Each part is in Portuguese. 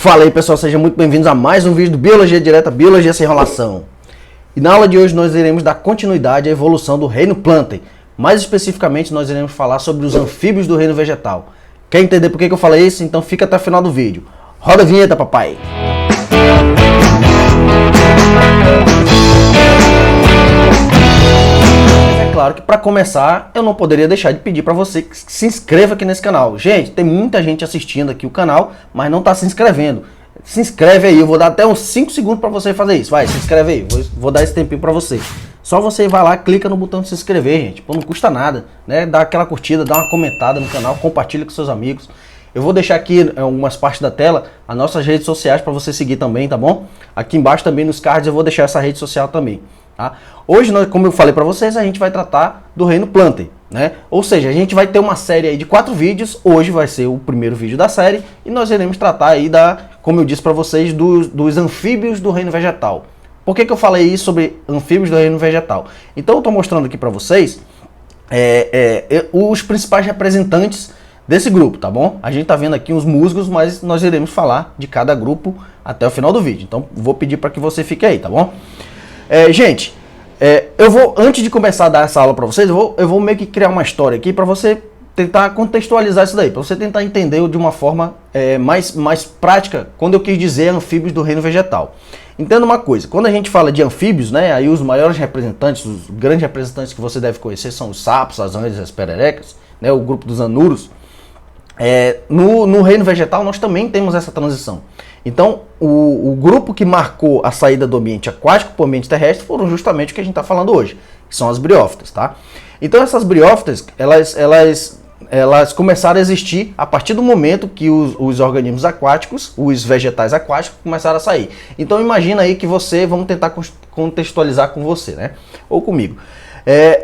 Fala aí pessoal, sejam muito bem-vindos a mais um vídeo do Biologia Direta, Biologia Sem Enrolação. E na aula de hoje nós iremos dar continuidade à evolução do reino Plantae. Mais especificamente nós iremos falar sobre os anfíbios do reino vegetal. Quer entender por que eu falei isso? Então fica até o final do vídeo. Roda a vinheta, papai! Claro que para começar, eu não poderia deixar de pedir para você que se inscreva aqui nesse canal. Gente, tem muita gente assistindo aqui o canal, mas não está se inscrevendo. Se inscreve aí, eu vou dar até uns 5 segundos para você fazer isso. Vai, se inscreve aí, vou dar esse tempinho para você. Só você vai lá, clica no botão de se inscrever, gente. Pô, não custa nada, né? Dá aquela curtida, dá uma comentada no canal, compartilha com seus amigos. Eu vou deixar aqui em algumas partes da tela as nossas redes sociais para você seguir também, tá bom? Aqui embaixo também nos cards eu vou deixar essa rede social também. Tá? Hoje, como eu falei para vocês, a gente vai tratar do reino Plantae, né? Ou seja, a gente vai ter uma série aí de 4 vídeos. Hoje vai ser o primeiro vídeo da série e nós iremos tratar aí como eu disse para vocês, dos anfíbios do reino vegetal. Por que eu falei isso sobre anfíbios do reino vegetal? Então eu estou mostrando aqui para vocês os principais representantes desse grupo, tá bom? A gente tá vendo aqui os musgos, mas nós iremos falar de cada grupo até o final do vídeo. Então vou pedir para que você fique aí, tá bom? Gente, eu vou, antes de começar a dar essa aula para vocês, eu vou meio que criar uma história aqui para você tentar contextualizar isso daí, para você tentar entender de uma forma mais prática quando eu quis dizer anfíbios do reino vegetal. Entenda uma coisa, quando a gente fala de anfíbios, né, aí os maiores representantes, os grandes representantes que você deve conhecer são os sapos, as rãs, as pererecas, né, o grupo dos anuros. No reino vegetal nós também temos essa transição. Então, o grupo que marcou a saída do ambiente aquático para o ambiente terrestre foram justamente o que a gente está falando hoje, que são as briófitas, tá? Então, essas briófitas, elas começaram a existir a partir do momento que os organismos aquáticos, os vegetais aquáticos, começaram a sair. Então, imagina aí que vamos tentar contextualizar com você, né? Ou comigo.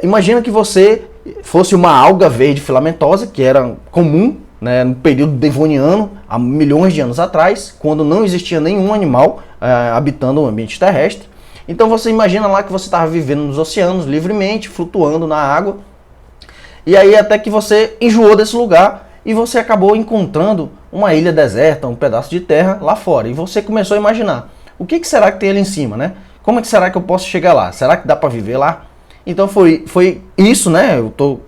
Imagina que você fosse uma alga verde filamentosa, que era comum, né, no período devoniano, há milhões de anos atrás, quando não existia nenhum animal habitando o ambiente terrestre. Então você imagina lá que você estava vivendo nos oceanos livremente, flutuando na água, e aí até que você enjoou desse lugar e você acabou encontrando uma ilha deserta, um pedaço de terra lá fora, e você começou a imaginar, o que será que tem ali em cima, né? Como é que será que eu posso chegar lá? Será que dá para viver lá? Então foi isso, né?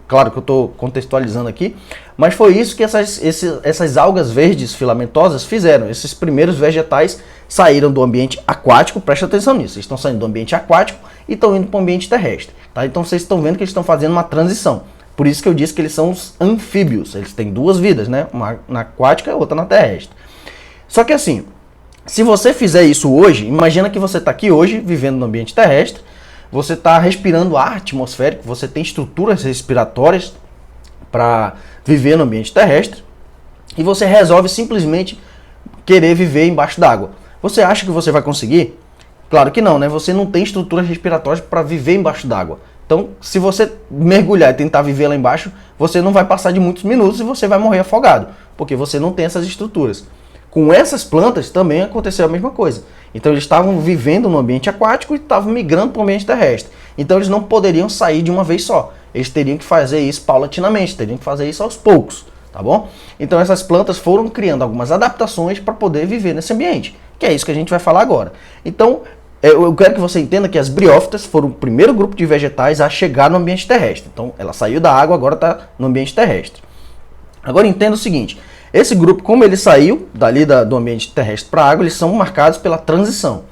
Claro que eu estou contextualizando aqui, mas foi isso que essas algas verdes filamentosas fizeram. Esses primeiros vegetais saíram do ambiente aquático, presta atenção nisso, eles estão saindo do ambiente aquático e estão indo para o ambiente terrestre. Tá? Então vocês estão vendo que eles estão fazendo uma transição. Por isso que eu disse que eles são os anfíbios, eles têm 2 vidas, né? Uma na aquática e outra na terrestre. Só que assim, se você fizer isso hoje, imagina que você está aqui hoje, vivendo no ambiente terrestre, você está respirando ar atmosférico, você tem estruturas respiratórias para viver no ambiente terrestre e você resolve simplesmente querer viver embaixo d'água. Você acha que você vai conseguir? Claro que não, né? Você não tem estruturas respiratórias para viver embaixo d'água. Então, se você mergulhar e tentar viver lá embaixo, você não vai passar de muitos minutos e você vai morrer afogado, porque você não tem essas estruturas. Com essas plantas também aconteceu a mesma coisa. Então eles estavam vivendo no ambiente aquático e estavam migrando para o ambiente terrestre. Então eles não poderiam sair de uma vez só. Eles teriam que fazer isso paulatinamente, teriam que fazer isso aos poucos, tá bom? Então essas plantas foram criando algumas adaptações para poder viver nesse ambiente, que é isso que a gente vai falar agora. Então eu quero que você entenda que as briófitas foram o primeiro grupo de vegetais a chegar no ambiente terrestre. Então ela saiu da água, agora está no ambiente terrestre. Agora entenda o seguinte. Esse grupo, como ele saiu dali do ambiente terrestre para a água, eles são marcados pela transição.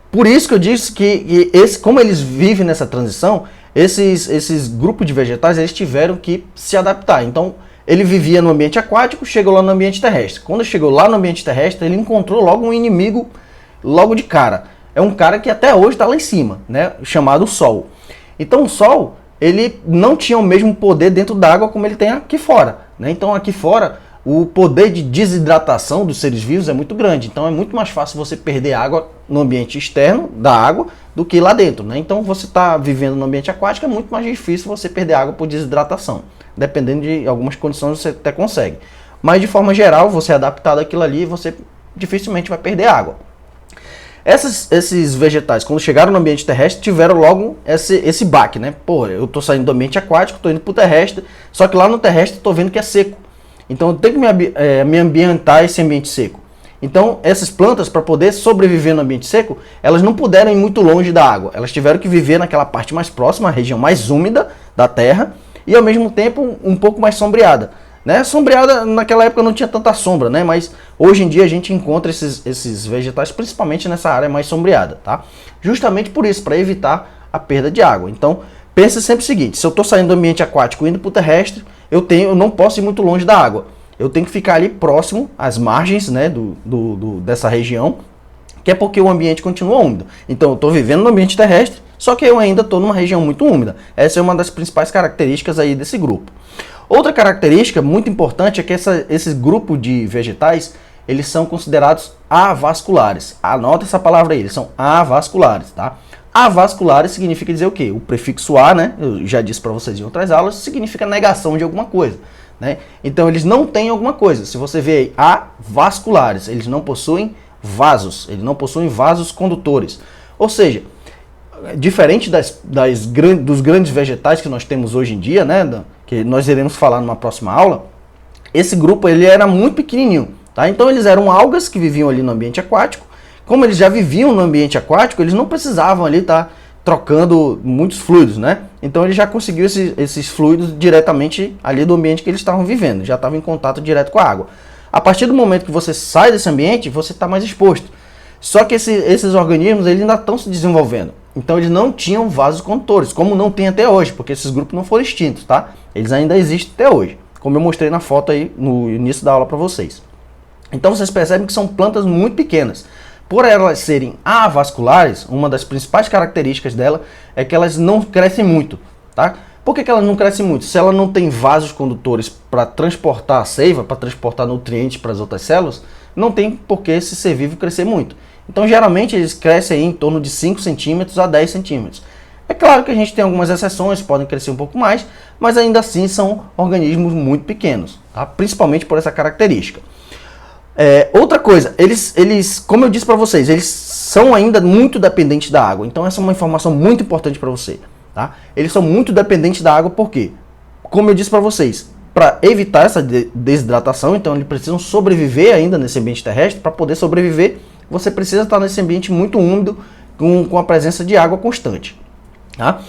Por isso que eu disse que como eles vivem nessa transição, esses grupos de vegetais eles tiveram que se adaptar. Então, ele vivia no ambiente aquático, chegou lá no ambiente terrestre. Quando chegou lá no ambiente terrestre, ele encontrou logo um inimigo, logo de cara. É um cara que até hoje está lá em cima, né, chamado Sol. Então, o Sol, ele não tinha o mesmo poder dentro da água como ele tem aqui fora. Né? Então aqui fora o poder de desidratação dos seres vivos é muito grande. Então é muito mais fácil você perder água no ambiente externo da água do que lá dentro. Né? Então você está vivendo no ambiente aquático, é muito mais difícil você perder água por desidratação. Dependendo de algumas condições você até consegue. Mas de forma geral, você é adaptado àquilo ali, você dificilmente vai perder água. Esses vegetais, quando chegaram no ambiente terrestre, tiveram logo esse baque, né? Pô, eu tô saindo do ambiente aquático, tô indo pro terrestre, só que lá no terrestre tô vendo que é seco. Então eu tenho que me ambientar esse ambiente seco. Então, essas plantas, para poder sobreviver no ambiente seco, elas não puderam ir muito longe da água. Elas tiveram que viver naquela parte mais próxima, a região mais úmida da terra, e ao mesmo tempo um pouco mais sombreada. Né? Sombreada, naquela época não tinha tanta sombra, né? Mas hoje em dia a gente encontra esses vegetais principalmente nessa área mais sombreada, tá? Justamente por isso, para evitar a perda de água. Então, pense sempre o seguinte, se eu estou saindo do ambiente aquático e indo para o terrestre, eu não posso ir muito longe da água. Eu tenho que ficar ali próximo às margens, né, dessa região, que é porque o ambiente continua úmido. Então eu estou vivendo no ambiente terrestre, só que eu ainda estou numa região muito úmida. Essa é uma das principais características aí desse grupo. Outra característica muito importante é que esse grupo de vegetais, eles são considerados avasculares. Anota essa palavra aí, eles são avasculares, tá? Avasculares significa dizer o quê? O prefixo A, né? Eu já disse para vocês em outras aulas, significa negação de alguma coisa. Né? Então eles não têm alguma coisa. Se você vê aí, avasculares, eles não possuem vasos, eles não possuem vasos condutores. Ou seja, diferente dos grandes vegetais que nós temos hoje em dia, né, que nós iremos falar numa próxima aula, esse grupo ele era muito pequenininho. Tá? Então eles eram algas que viviam ali no ambiente aquático. Como eles já viviam no ambiente aquático, eles não precisavam ali estar trocando muitos fluidos, né? Então ele já conseguiu esses fluidos diretamente ali do ambiente que eles estavam vivendo, já estava em contato direto com a água. A partir do momento que você sai desse ambiente, você está mais exposto. Só que esses organismos eles ainda estão se desenvolvendo. Então eles não tinham vasos condutores, como não tem até hoje, porque esses grupos não foram extintos, tá? Eles ainda existem até hoje, como eu mostrei na foto aí no início da aula para vocês. Então vocês percebem que são plantas muito pequenas. Por elas serem avasculares, uma das principais características dela é que elas não crescem muito, tá? Por que elas não crescem muito? Se ela não tem vasos condutores para transportar a seiva, para transportar nutrientes para as outras células, não tem por que esse ser vivo crescer muito. Então, geralmente, eles crescem aí em torno de 5 centímetros a 10 centímetros. É claro que a gente tem algumas exceções, podem crescer um pouco mais, mas ainda assim são organismos muito pequenos, tá? Principalmente por essa característica. Outra coisa, eles, como eu disse para vocês, eles são ainda muito dependentes da água. Então essa é uma informação muito importante para você. Tá? Eles são muito dependentes da água porque, como eu disse para vocês, para evitar essa desidratação, então eles precisam sobreviver ainda nesse ambiente terrestre. Para poder sobreviver, você precisa estar nesse ambiente muito úmido, com a presença de água constante. Tá?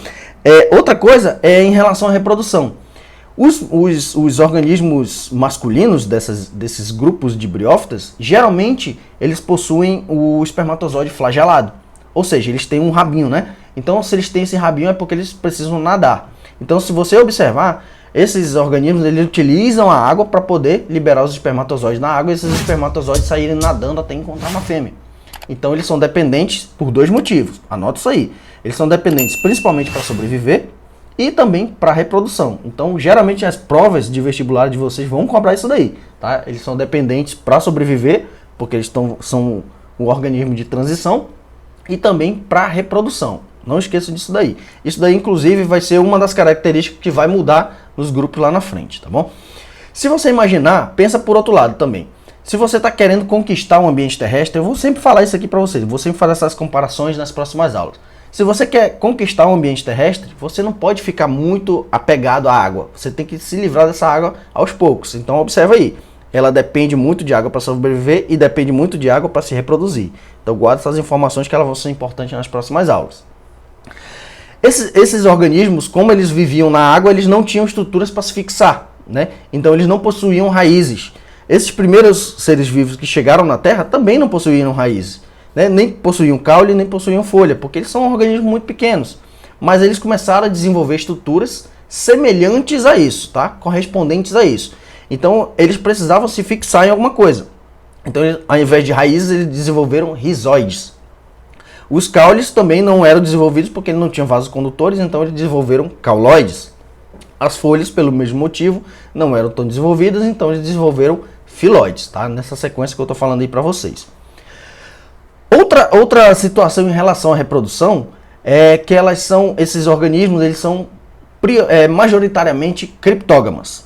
Outra coisa é em relação à reprodução. Os organismos masculinos desses grupos de briófitas, geralmente eles possuem o espermatozoide flagelado. Ou seja, eles têm um rabinho, né? Então, se eles têm esse rabinho é porque eles precisam nadar. Então, se você observar, esses organismos eles utilizam a água para poder liberar os espermatozoides na água e esses espermatozoides saírem nadando até encontrar uma fêmea. Então, eles são dependentes por dois motivos. Anota isso aí. Eles são dependentes principalmente para sobreviver e também para reprodução. Então, geralmente as provas de vestibular de vocês vão cobrar isso daí, tá? Eles são dependentes para sobreviver, porque eles são um organismo de transição, e também para reprodução. Não esqueça disso daí. Isso daí, inclusive, vai ser uma das características que vai mudar nos grupos lá na frente, tá bom? Se você imaginar, pensa por outro lado também. Se você está querendo conquistar um ambiente terrestre, eu vou sempre falar isso aqui para vocês, vou sempre fazer essas comparações nas próximas aulas. Se você quer conquistar um ambiente terrestre, você não pode ficar muito apegado à água. Você tem que se livrar dessa água aos poucos. Então observa aí, ela depende muito de água para sobreviver e depende muito de água para se reproduzir. Então guarda essas informações que elas vão ser importantes nas próximas aulas. Esses organismos, como eles viviam na água, eles não tinham estruturas para se fixar, né? Então eles não possuíam raízes. Esses primeiros seres vivos que chegaram na Terra também não possuíam raízes. Né? Nem possuíam caule, nem possuíam folha, porque eles são organismos muito pequenos. Mas eles começaram a desenvolver estruturas semelhantes a isso, tá? Correspondentes a isso. Então, eles precisavam se fixar em alguma coisa. Então, ao invés de raízes, eles desenvolveram rizoides. Os caules também não eram desenvolvidos porque eles não tinham vasos condutores, então eles desenvolveram cauloides. As folhas, pelo mesmo motivo, não eram tão desenvolvidas, então eles desenvolveram filoides, tá? Nessa sequência que eu estou falando aí para vocês. Outra situação em relação à reprodução é que esses organismos eles são majoritariamente criptógamas.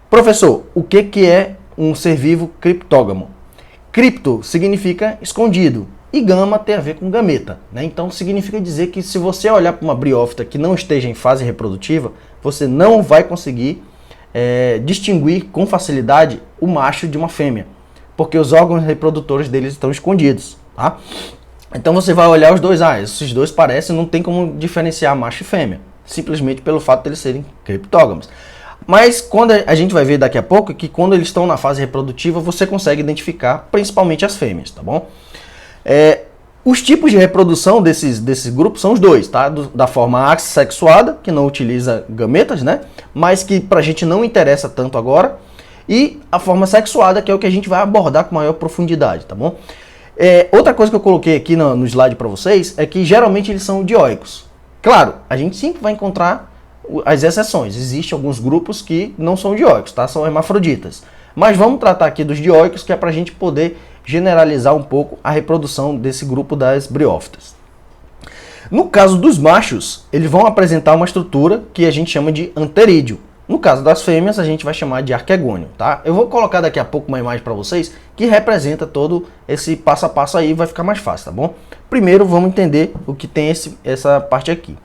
Professor, o que é um ser vivo criptógamo? Cripto significa escondido e gama tem a ver com gameta, né? Então significa dizer que se você olhar para uma briófita que não esteja em fase reprodutiva, você não vai conseguir distinguir com facilidade o macho de uma fêmea. porque os órgãos reprodutores deles estão escondidos, tá? Então você vai olhar os dois, esses dois parecem, não tem como diferenciar macho e fêmea, simplesmente pelo fato de eles serem criptógamos. Mas quando a gente vai ver daqui a pouco que quando eles estão na fase reprodutiva, você consegue identificar principalmente as fêmeas, tá bom? Os tipos de reprodução desses grupos são os dois, tá? Da forma assexuada, que não utiliza gametas, né? Mas que pra gente não interessa tanto agora. E a forma sexuada, que é o que a gente vai abordar com maior profundidade, tá bom? Outra coisa que eu coloquei aqui no slide para vocês é que geralmente eles são dioicos. Claro, a gente sempre vai encontrar as exceções. Existem alguns grupos que não são dioicos, tá? São hermafroditas. Mas vamos tratar aqui dos dioicos, que é para a gente poder generalizar um pouco a reprodução desse grupo das briófitas. No caso dos machos, eles vão apresentar uma estrutura que a gente chama de anterídeo. No caso das fêmeas, a gente vai chamar de arquegônio, tá? Eu vou colocar daqui a pouco uma imagem para vocês que representa todo esse passo a passo aí, vai ficar mais fácil, tá bom? Primeiro, vamos entender o que tem essa parte aqui.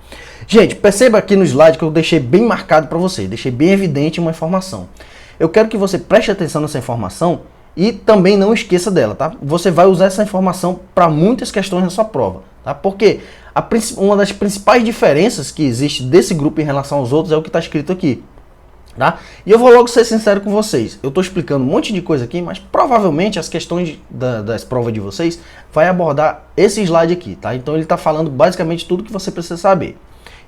Gente, perceba aqui no slide que eu deixei bem marcado para você, deixei bem evidente uma informação. Eu quero que você preste atenção nessa informação e também não esqueça dela, tá? Você vai usar essa informação para muitas questões na sua prova, tá? Porque uma das principais diferenças que existe desse grupo em relação aos outros é o que está escrito aqui. Tá? E eu vou logo ser sincero com vocês, eu estou explicando um monte de coisa aqui, mas provavelmente as questões das provas de vocês vai abordar esse slide aqui, tá? Então ele está falando basicamente tudo que você precisa saber.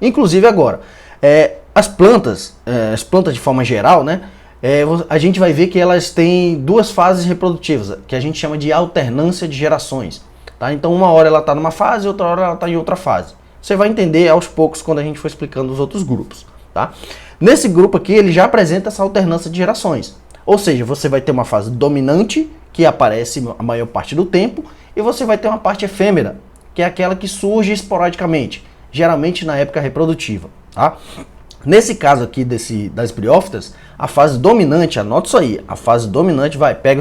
Inclusive agora, as plantas de forma geral, né? A gente vai ver que elas têm duas fases reprodutivas, que a gente chama de alternância de gerações, tá? Então uma hora ela está numa fase, outra hora ela está em outra fase. Você vai entender aos poucos quando a gente for explicando os outros grupos, tá? Nesse grupo aqui, ele já apresenta essa alternância de gerações. Ou seja, você vai ter uma fase dominante, que aparece a maior parte do tempo, e você vai ter uma parte efêmera, que é aquela que surge esporadicamente, geralmente na época reprodutiva. Tá? Nesse caso aqui das briófitas, a fase dominante, anota isso aí, a fase dominante pega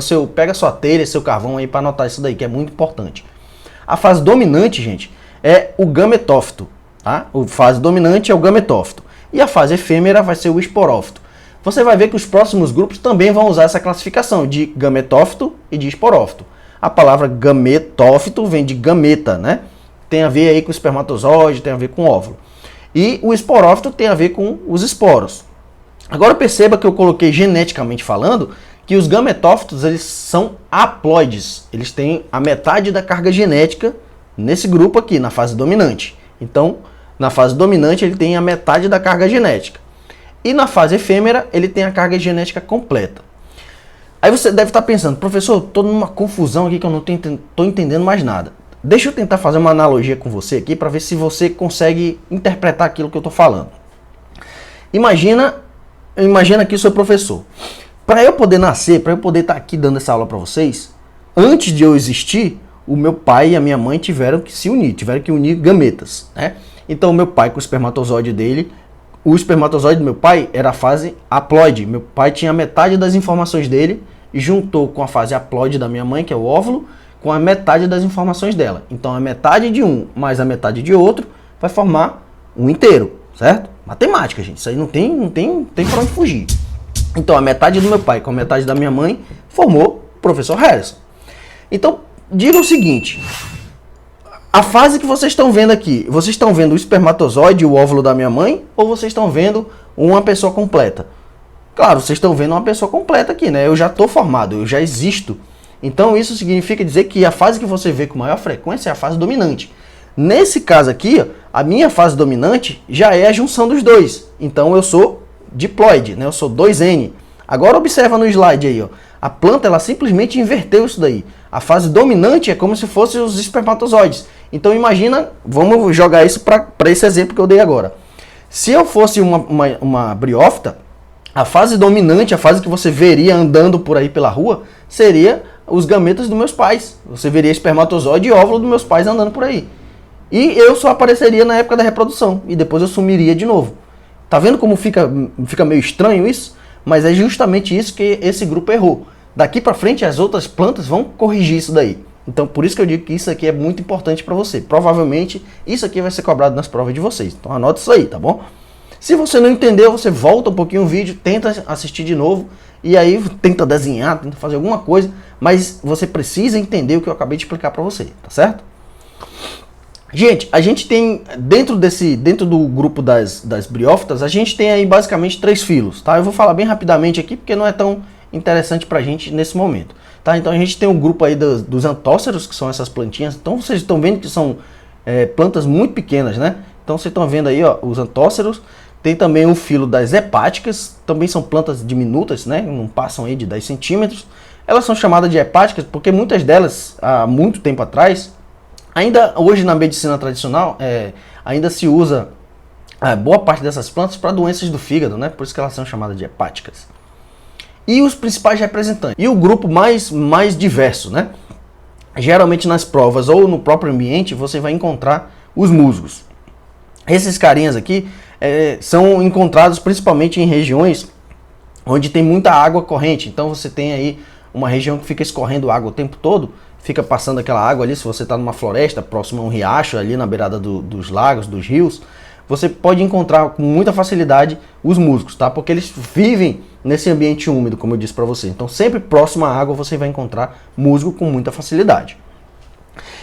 a sua telha, seu carvão aí para anotar isso daí, que é muito importante. A fase dominante, gente, é o gametófito. Tá? A fase dominante é o gametófito. E a fase efêmera vai ser o esporófito. Você vai ver que os próximos grupos também vão usar essa classificação de gametófito e de esporófito. A palavra gametófito vem de gameta, né? Tem a ver aí com o espermatozoide, tem a ver com o óvulo. E o esporófito tem a ver com os esporos. Agora perceba que eu coloquei geneticamente falando que os gametófitos eles são haploides. Eles têm a metade da carga genética nesse grupo aqui, na fase dominante. Então, na fase dominante, ele tem a metade da carga genética. E na fase efêmera, ele tem a carga genética completa. Aí você deve estar pensando, professor, eu estou numa confusão aqui que eu não estou entendendo mais nada. Deixa eu tentar fazer uma analogia com você aqui para ver se você consegue interpretar aquilo que eu estou falando. Imagina aqui o seu professor. Para eu poder nascer, para eu poder estar aqui dando essa aula para vocês, antes de eu existir, o meu pai e a minha mãe tiveram que se unir, tiveram que unir gametas, né? Então, meu pai com o espermatozoide dele, o espermatozoide do meu pai era a fase haploide. Meu pai tinha metade das informações dele e juntou com a fase haploide da minha mãe, que é o óvulo, com a metade das informações dela. Então, a metade de um mais a metade de outro vai formar um inteiro, certo? Matemática, gente. Isso aí não tem para onde fugir. Então, a metade do meu pai com a metade da minha mãe formou o professor Harrison. Então, diga o seguinte... A fase que vocês estão vendo aqui, vocês estão vendo o espermatozoide e o óvulo da minha mãe ou vocês estão vendo uma pessoa completa? Claro, vocês estão vendo uma pessoa completa aqui, né? Eu já estou formado, eu já existo. Então isso significa dizer que a fase que você vê com maior frequência é a fase dominante. Nesse caso aqui, a minha fase dominante já é a junção dos dois. Então eu sou diploide, né? Eu sou 2N. Agora observa no slide aí, ó. A planta ela simplesmente inverteu isso daí. A fase dominante é como se fossem os espermatozoides. Então imagina, vamos jogar isso para esse exemplo que eu dei agora. Se eu fosse uma briófita, a fase dominante, a fase que você veria andando por aí pela rua, seria os gametas dos meus pais. Você veria espermatozoide e óvulo dos meus pais andando por aí. E eu só apareceria na época da reprodução. E depois eu sumiria de novo. Tá vendo como fica meio estranho isso? Mas é justamente isso que esse grupo errou. Daqui para frente as outras plantas vão corrigir isso daí. Então por isso que eu digo que isso aqui é muito importante para você. Provavelmente isso aqui vai ser cobrado nas provas de vocês. Então anota isso aí, tá bom? Se você não entendeu, você volta um pouquinho o vídeo, tenta assistir de novo e aí tenta desenhar, tenta fazer alguma coisa, mas você precisa entender o que eu acabei de explicar para você, tá certo? Gente, a gente tem, dentro do grupo das briófitas, a gente tem aí basicamente 3 filos, tá? Eu vou falar bem rapidamente aqui, porque não é tão interessante pra gente nesse momento, tá? Então a gente tem um grupo aí dos antóceros, que são essas plantinhas. Então vocês estão vendo que são plantas muito pequenas, né? Então vocês estão vendo aí, ó, os antóceros. Tem também o filo das hepáticas, também são plantas diminutas, né? Não passam aí de 10 centímetros. Elas são chamadas de hepáticas porque muitas delas, há muito tempo atrás, ainda hoje na medicina tradicional, ainda se usa boa parte dessas plantas para doenças do fígado, né? Por isso que elas são chamadas de hepáticas. E os principais representantes. E o grupo mais diverso, né? Geralmente nas provas ou no próprio ambiente você vai encontrar os musgos. Esses carinhas aqui são encontrados principalmente em regiões onde tem muita água corrente. Então você tem aí uma região que fica escorrendo água o tempo todo, fica passando aquela água ali. Se você está numa floresta próximo a um riacho, ali na beirada dos lagos, dos rios, você pode encontrar com muita facilidade os musgos, tá? Porque eles vivem nesse ambiente úmido, como eu disse para você. Então sempre próximo à água você vai encontrar musgo com muita facilidade.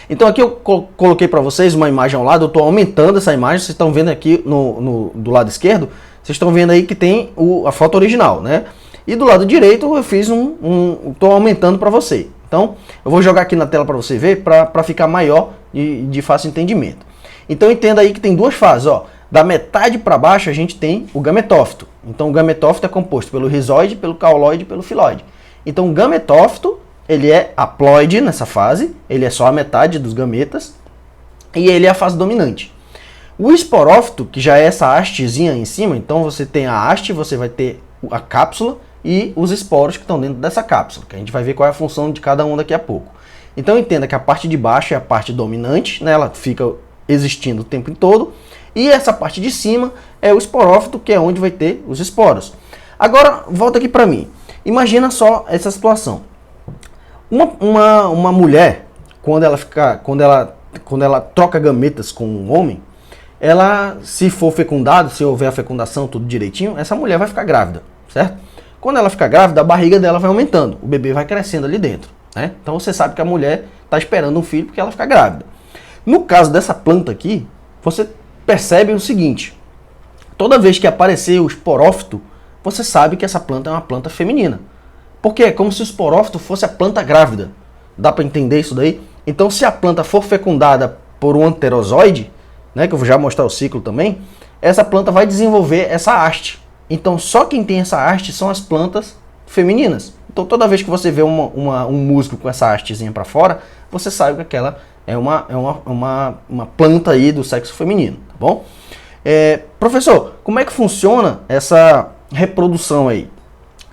Então aqui eu coloquei para vocês uma imagem ao lado, eu estou aumentando essa imagem, vocês estão vendo aqui do lado esquerdo, vocês estão vendo aí que tem a foto original, né? E do lado direito eu fiz estou aumentando para você. Então eu vou jogar aqui na tela para você ver, para ficar maior e de fácil entendimento. Então entenda aí que tem 2 fases, ó. Da metade para baixo a gente tem o gametófito. Então o gametófito é composto pelo rizoide, pelo cauloide e pelo filóide. Então o gametófito, ele é haploide nessa fase, ele é só a metade dos gametas, e ele é a fase dominante. O esporófito, que já é essa hastezinha em cima, então você tem a haste, você vai ter a cápsula e os esporos que estão dentro dessa cápsula, que a gente vai ver qual é a função de cada um daqui a pouco. Então entenda que a parte de baixo é a parte dominante, né? Ela fica existindo o tempo todo, e essa parte de cima é o esporófito, que é onde vai ter os esporos. Agora, volta aqui para mim. Imagina só essa situação. Uma mulher, quando ela troca gametas com um homem, ela, se for fecundado, se houver a fecundação, tudo direitinho, essa mulher vai ficar grávida, certo? Quando ela ficar grávida, a barriga dela vai aumentando, o bebê vai crescendo ali dentro, né? Então você sabe que a mulher está esperando um filho porque ela fica grávida. No caso dessa planta aqui, você percebe o seguinte: toda vez que aparecer o esporófito, você sabe que essa planta é uma planta feminina. Porque é como se o esporófito fosse a planta grávida. Dá para entender isso daí? Então, se a planta for fecundada por um anterozoide, né, que eu vou já mostrar o ciclo também, essa planta vai desenvolver essa haste. Então, só quem tem essa haste são as plantas femininas. Então, toda vez que você vê um musgo com essa hastezinha para fora, você sabe que aquela é uma planta aí do sexo feminino, tá bom? Professor, como é que funciona essa reprodução aí?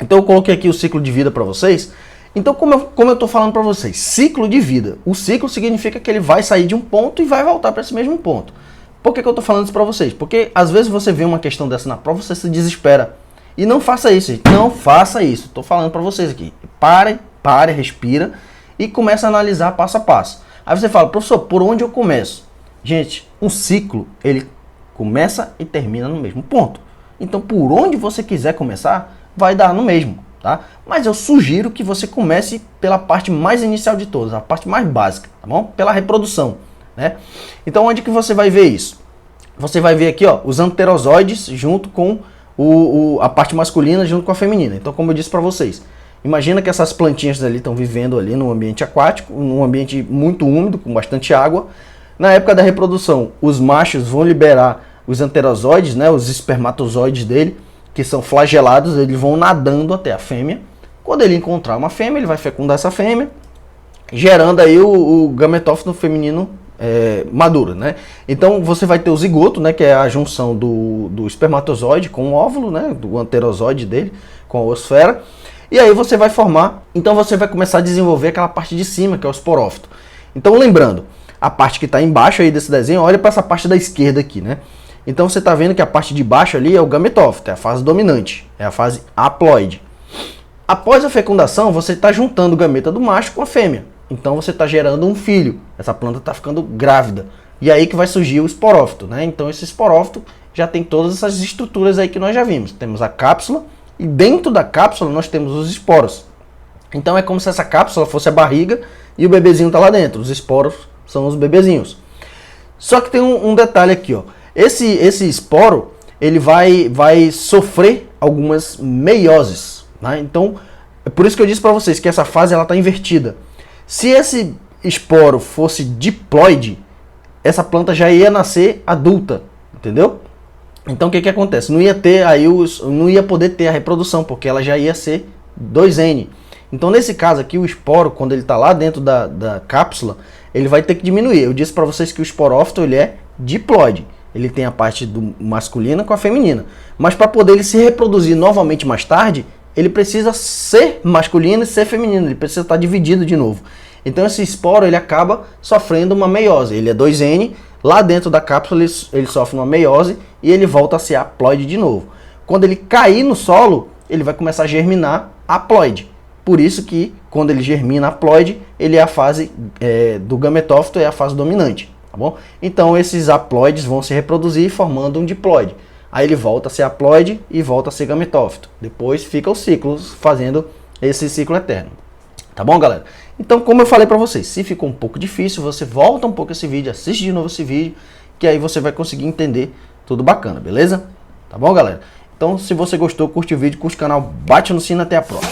Então eu coloquei aqui o ciclo de vida para vocês. Então como eu estou falando para vocês, ciclo de vida. O ciclo significa que ele vai sair de um ponto e vai voltar para esse mesmo ponto. Por que eu estou falando isso para vocês? Porque às vezes você vê uma questão dessa na prova, você se desespera. E não faça isso, gente. Não faça isso. Estou falando para vocês aqui. Pare, respira e comece a analisar passo a passo. Aí você fala: professor, por onde eu começo? Gente, um ciclo, ele começa e termina no mesmo ponto. Então por onde você quiser começar, vai dar no mesmo, tá? Mas eu sugiro que você comece pela parte mais inicial de todas, a parte mais básica, tá bom? Pela reprodução, né? Então onde que você vai ver isso? Você vai ver aqui, ó, os anterozoides junto com a parte masculina junto com a feminina. Então, como eu disse para vocês, imagina que essas plantinhas ali estão vivendo ali num ambiente aquático, num ambiente muito úmido, com bastante água. Na época da reprodução, os machos vão liberar os anterozoides, né, os espermatozoides dele, que são flagelados, eles vão nadando até a fêmea. Quando ele encontrar uma fêmea, ele vai fecundar essa fêmea, gerando aí o gametófito feminino maduro, né? Então você vai ter o zigoto, né, que é a junção do espermatozoide com o óvulo, né, do anterozoide dele com a oosfera. E aí você vai formar, então você vai começar a desenvolver aquela parte de cima, que é o esporófito. Então lembrando, a parte que está embaixo aí desse desenho, olha para essa parte da esquerda aqui, né? Então você está vendo que a parte de baixo ali é o gametófito, é a fase dominante, é a fase haploide. Após a fecundação, você está juntando o gameta do macho com a fêmea. Então você está gerando um filho, essa planta está ficando grávida. E aí que vai surgir o esporófito, né? Então esse esporófito já tem todas essas estruturas aí que nós já vimos. Temos a cápsula, e dentro da cápsula nós temos os esporos. Então é como se essa cápsula fosse a barriga e o bebezinho está lá dentro. Os esporos são os bebezinhos. Só que tem um detalhe aqui, ó. Esse esporo, ele vai sofrer algumas meioses, né? Então, é por isso que eu disse para vocês que essa fase ela está invertida. Se esse esporo fosse diploide, essa planta já ia nascer adulta, entendeu? Então o que acontece? Não ia poder ter a reprodução, porque ela já ia ser 2N. Então nesse caso aqui, o esporo, quando ele está lá dentro da cápsula, ele vai ter que diminuir. Eu disse para vocês que o esporófito ele é diploide. Ele tem a parte do masculina com a feminina. Mas para poder ele se reproduzir novamente mais tarde, ele precisa ser masculino e ser feminino. Ele precisa estar dividido de novo. Então esse esporo ele acaba sofrendo uma meiose. Ele é 2N, lá dentro da cápsula ele sofre uma meiose e ele volta a ser haploide de novo. Quando ele cair no solo, ele vai começar a germinar haploide. Por isso que quando ele germina haploide, ele é a fase do gametófito, é a fase dominante. Tá bom? Então esses haploides vão se reproduzir formando um diploide. Aí ele volta a ser haploide e volta a ser gametófito. Depois fica o ciclo, fazendo esse ciclo eterno. Tá bom, galera? Então, como eu falei para vocês, se ficou um pouco difícil, você volta um pouco esse vídeo, assiste de novo esse vídeo, que aí você vai conseguir entender tudo bacana, beleza? Tá bom, galera? Então, se você gostou, curte o vídeo, curte o canal, bate no sino, até a próxima.